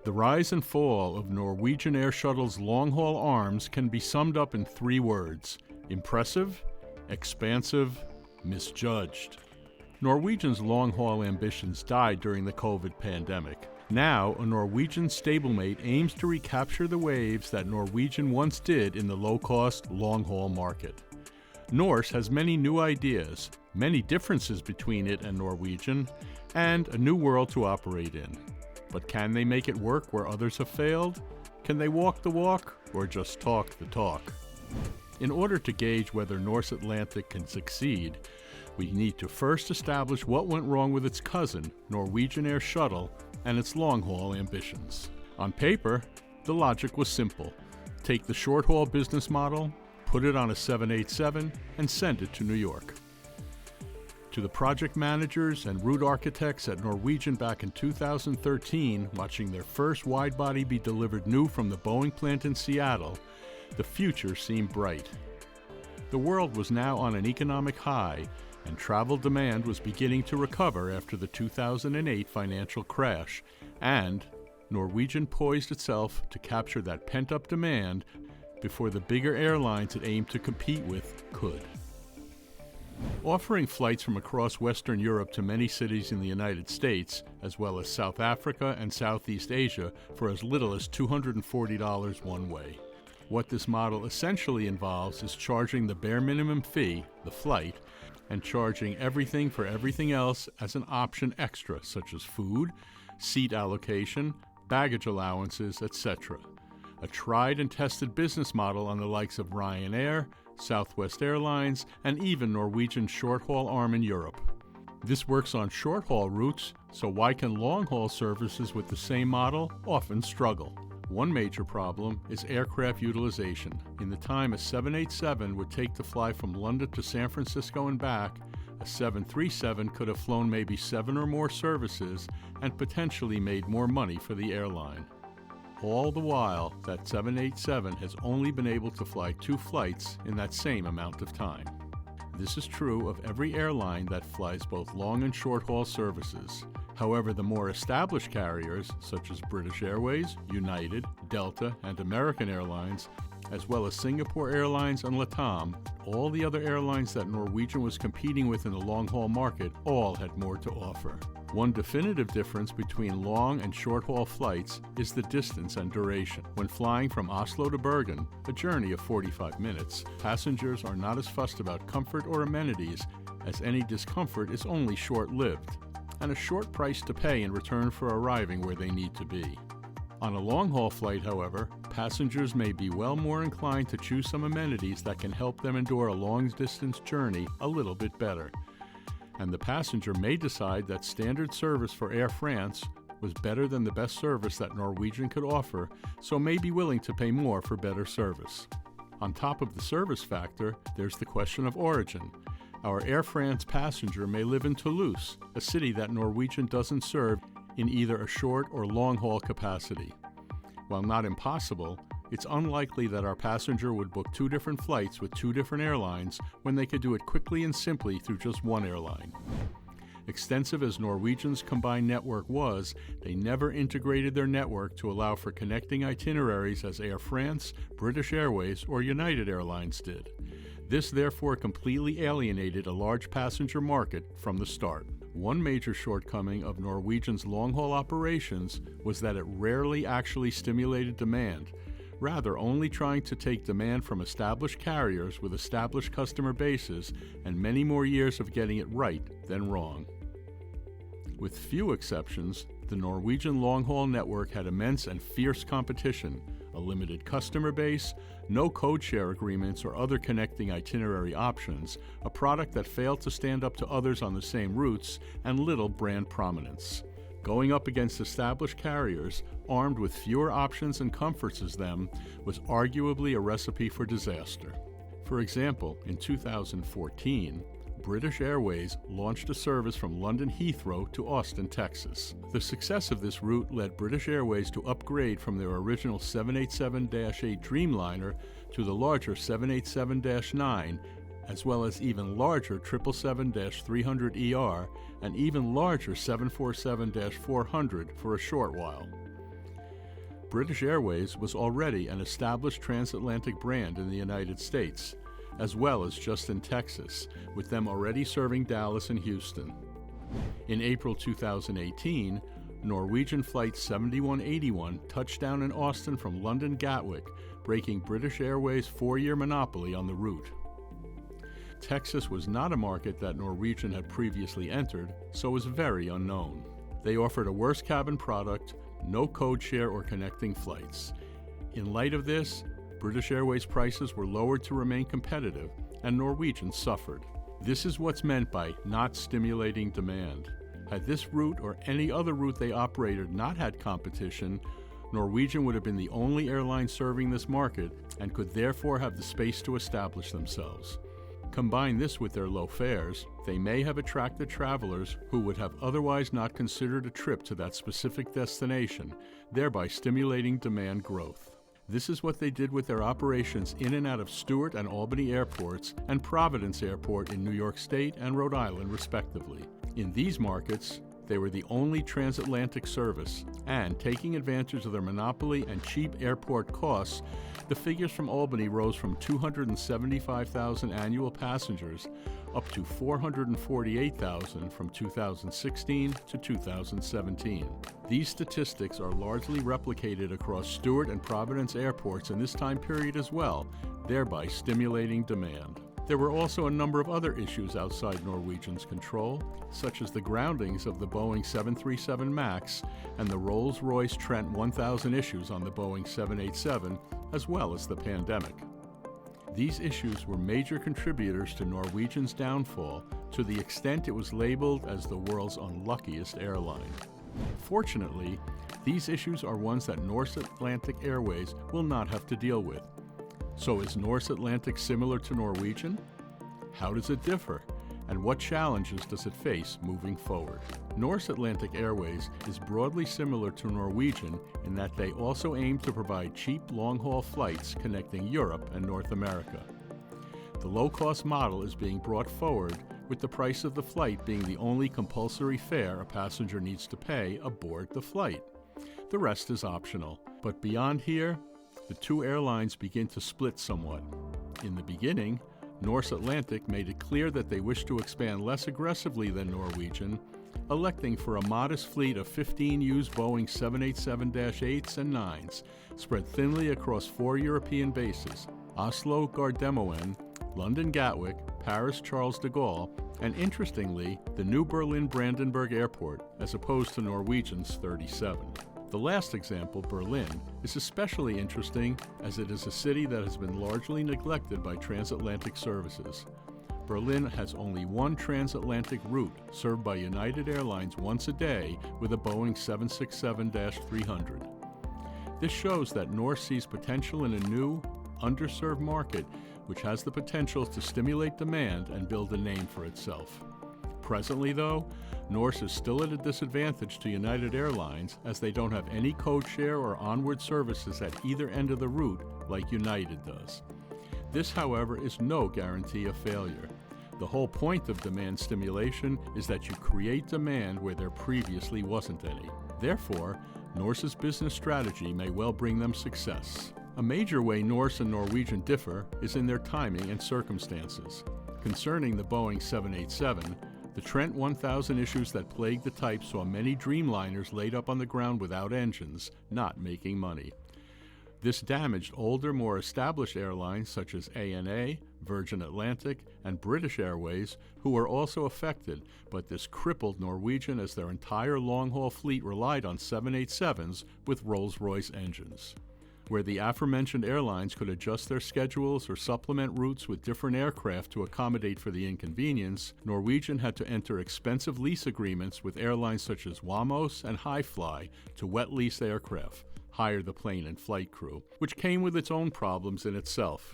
The rise and fall of Norwegian Air Shuttle's long-haul arms can be summed up in 3 words: impressive, expansive, misjudged. Norwegian's long-haul ambitions died during the COVID pandemic. Now, a Norwegian stablemate aims to recapture the waves that Norwegian once did in the low-cost, long-haul market. Norse has many new ideas, many differences between it and Norwegian, and a new world to operate in. But can they make it work where others have failed? Can they walk the walk, or just talk the talk? In order to gauge whether Norse Atlantic can succeed, we need to first establish what went wrong with its cousin, Norwegian Air Shuttle, and its long-haul ambitions. On paper, the logic was simple. Take the short-haul business model, put it on a 787, and send it to New York. To the project managers and route architects at Norwegian back in 2013, watching their first wide-body be delivered new from the Boeing plant in Seattle, the future seemed bright. The world was now on an economic high, and travel demand was beginning to recover after the 2008 financial crash, and Norwegian poised itself to capture that pent-up demand before the bigger airlines it aimed to compete with could. Offering flights from across Western Europe to many cities in the United States, as well as South Africa and Southeast Asia, for as little as $240 one way. What this model essentially involves is charging the bare minimum fee, the flight, and charging everything for everything else as an option extra, such as food, seat allocation, baggage allowances, etc. A tried and tested business model on the likes of Ryanair, Southwest Airlines, and even Norwegian's short-haul arm in Europe. This works on short-haul routes, so why can long-haul services with the same model often struggle? One major problem is aircraft utilization. In the time a 787 would take to fly from London to San Francisco and back, a 737 could have flown maybe 7 or more services and potentially made more money for the airline. All the while, that 787 has only been able to fly 2 flights in that same amount of time. This is true of every airline that flies both long and short-haul services. However, the more established carriers, such as British Airways, United, Delta, and American Airlines, as well as Singapore Airlines and LATAM, all the other airlines that Norwegian was competing with in the long-haul market, all had more to offer. One definitive difference between long and short-haul flights is the distance and duration. When flying from Oslo to Bergen, a journey of 45 minutes, passengers are not as fussed about comfort or amenities, as any discomfort is only short-lived, and a short price to pay in return for arriving where they need to be. On a long-haul flight, however, passengers may be well more inclined to choose some amenities that can help them endure a long-distance journey a little bit better. And the passenger may decide that standard service for Air France was better than the best service that Norwegian could offer, so may be willing to pay more for better service. On top of the service factor, there's the question of origin. Our Air France passenger may live in Toulouse, a city that Norwegian doesn't serve in either a short or long-haul capacity. While not impossible, it's unlikely that our passenger would book 2 different flights with 2 different airlines when they could do it quickly and simply through just one airline. Extensive as Norwegian's combined network was, they never integrated their network to allow for connecting itineraries as Air France, British Airways, or United Airlines did. This therefore completely alienated a large passenger market from the start. One major shortcoming of Norwegian's long-haul operations was that it rarely actually stimulated demand, rather only trying to take demand from established carriers with established customer bases and many more years of getting it right than wrong. With few exceptions, the Norwegian long-haul network had immense and fierce competition, a limited customer base, no code-share agreements or other connecting itinerary options, a product that failed to stand up to others on the same routes, and little brand prominence. Going up against established carriers, armed with fewer options and comforts as them, was arguably a recipe for disaster. For example, in 2014, British Airways launched a service from London Heathrow to Austin, Texas. The success of this route led British Airways to upgrade from their original 787-8 Dreamliner to the larger 787-9, as well as even larger 777-300ER and even larger 747-400 for a short while. British Airways was already an established transatlantic brand in the United States, as well as just in Texas, with them already serving Dallas and Houston. In April 2018, Norwegian Flight 7181 touched down in Austin from London Gatwick, breaking British Airways' 4-year monopoly on the route. Texas was not a market that Norwegian had previously entered, so was very unknown. They offered a worse cabin product, no code share or connecting flights. In light of this, British Airways prices were lowered to remain competitive, and Norwegian suffered. This is what's meant by not stimulating demand. Had this route or any other route they operated not had competition, Norwegian would have been the only airline serving this market and could therefore have the space to establish themselves. Combine this with their low fares, they may have attracted travelers who would have otherwise not considered a trip to that specific destination, thereby stimulating demand growth. This is what they did with their operations in and out of Stewart and Albany airports and Providence Airport in New York State and Rhode Island, respectively. In these markets, they were the only transatlantic service, and taking advantage of their monopoly and cheap airport costs, the figures from Albany rose from 275,000 annual passengers up to 448,000 from 2016 to 2017. These statistics are largely replicated across Stewart and Providence airports in this time period as well, thereby stimulating demand. There were also a number of other issues outside Norwegian's control, such as the groundings of the Boeing 737 MAX and the Rolls-Royce Trent 1000 issues on the Boeing 787, as well as the pandemic. These issues were major contributors to Norwegian's downfall to the extent it was labeled as the world's unluckiest airline. Fortunately, these issues are ones that Norse Atlantic Airways will not have to deal with. So is Norse Atlantic similar to Norwegian? How does it differ? And what challenges does it face moving forward? Norse Atlantic Airways is broadly similar to Norwegian in that they also aim to provide cheap long-haul flights connecting Europe and North America. The low-cost model is being brought forward, with the price of the flight being the only compulsory fare a passenger needs to pay aboard the flight. The rest is optional. But beyond here, the two airlines begin to split somewhat. In the beginning, Norse Atlantic made it clear that they wished to expand less aggressively than Norwegian, electing for a modest fleet of 15 used Boeing 787-8s and 9s, spread thinly across 4 European bases: Oslo Gardermoen, London Gatwick, Paris Charles de Gaulle, and interestingly, the new Berlin Brandenburg Airport, as opposed to Norwegian's 37. The last example, Berlin, is especially interesting as it is a city that has been largely neglected by transatlantic services. Berlin has only one transatlantic route served by United Airlines once a day with a Boeing 767-300. This shows that Norse sees potential in a new, underserved market which has the potential to stimulate demand and build a name for itself. Presently, though, Norse is still at a disadvantage to United Airlines as they don't have any code share or onward services at either end of the route like United does. This, however, is no guarantee of failure. The whole point of demand stimulation is that you create demand where there previously wasn't any. Therefore, Norse's business strategy may well bring them success. A major way Norse and Norwegian differ is in their timing and circumstances. Concerning the Boeing 787, the Trent 1000 issues that plagued the type saw many Dreamliners laid up on the ground without engines, not making money. This damaged older, more established airlines such as ANA, Virgin Atlantic, and British Airways, who were also affected, but this crippled Norwegian as their entire long-haul fleet relied on 787s with Rolls-Royce engines. Where the aforementioned airlines could adjust their schedules or supplement routes with different aircraft to accommodate for the inconvenience, Norwegian had to enter expensive lease agreements with airlines such as Wamos and Highfly to wet lease aircraft, hire the plane and flight crew, which came with its own problems in itself.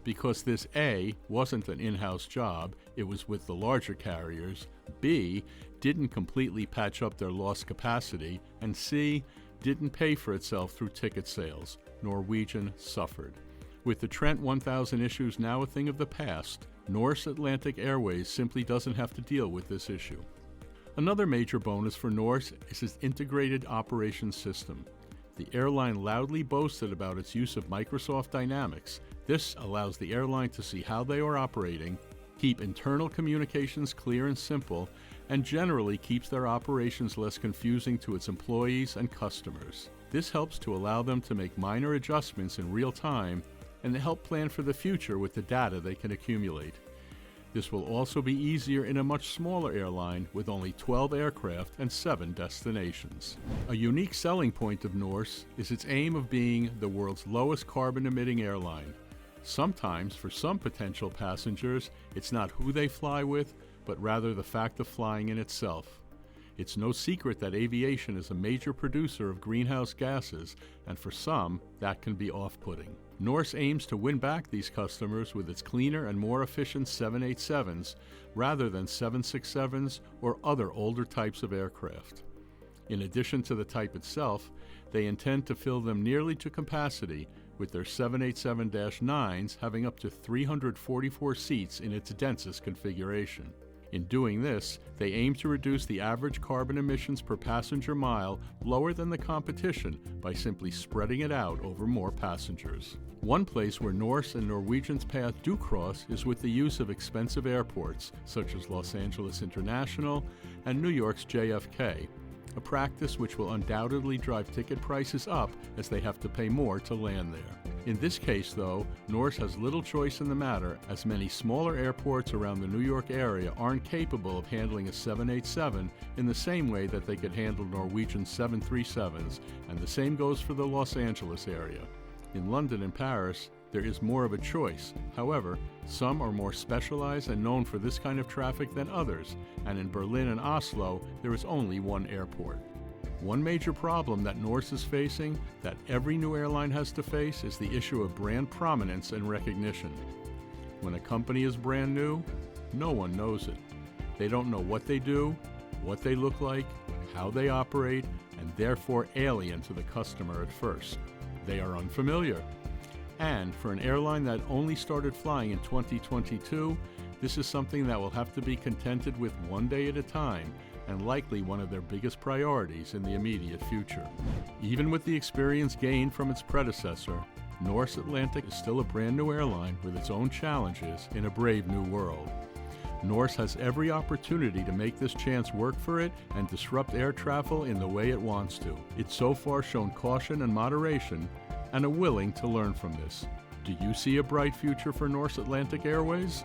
Because this A, wasn't an in-house job, it was with the larger carriers, B, didn't completely patch up their lost capacity, and C, didn't pay for itself through ticket sales. Norwegian suffered. With the Trent 1000 issues now a thing of the past, Norse Atlantic Airways simply doesn't have to deal with this issue. Another major bonus for Norse is its integrated operations system. The airline loudly boasted about its use of Microsoft Dynamics. This allows the airline to see how they are operating, keep internal communications clear and simple, and generally keeps their operations less confusing to its employees and customers. This helps to allow them to make minor adjustments in real time and to help plan for the future with the data they can accumulate. This will also be easier in a much smaller airline with only 12 aircraft and 7 destinations. A unique selling point of Norse is its aim of being the world's lowest carbon-emitting airline. Sometimes, for some potential passengers, it's not who they fly with, but rather the fact of flying in itself. It's no secret that aviation is a major producer of greenhouse gases, and for some, that can be off-putting. Norse aims to win back these customers with its cleaner and more efficient 787s rather than 767s or other older types of aircraft. In addition to the type itself, they intend to fill them nearly to capacity, with their 787-9s having up to 344 seats in its densest configuration. In doing this, they aim to reduce the average carbon emissions per passenger mile lower than the competition by simply spreading it out over more passengers. One place where Norse and Norwegian's path do cross is with the use of expensive airports, such as Los Angeles International and New York's JFK, a practice which will undoubtedly drive ticket prices up as they have to pay more to land there. In this case, though, Norse has little choice in the matter, as many smaller airports around the New York area aren't capable of handling a 787 in the same way that they could handle Norwegian 737s, and the same goes for the Los Angeles area. In London and Paris, there is more of a choice. However, some are more specialized and known for this kind of traffic than others, and in Berlin and Oslo, there is only one airport. One major problem that Norse is facing, that every new airline has to face, is the issue of brand prominence and recognition. When a company is brand new, no one knows it. They don't know what they do, what they look like, how they operate, and therefore alien to the customer at first. They are unfamiliar. And for an airline that only started flying in 2022, this is something that will have to be contented with one day at a time, and likely one of their biggest priorities in the immediate future. Even with the experience gained from its predecessor, Norse Atlantic is still a brand new airline with its own challenges in a brave new world. Norse has every opportunity to make this chance work for it and disrupt air travel in the way it wants to. It's so far shown caution and moderation, and are willing to learn from this. Do you see a bright future for Norse Atlantic Airways?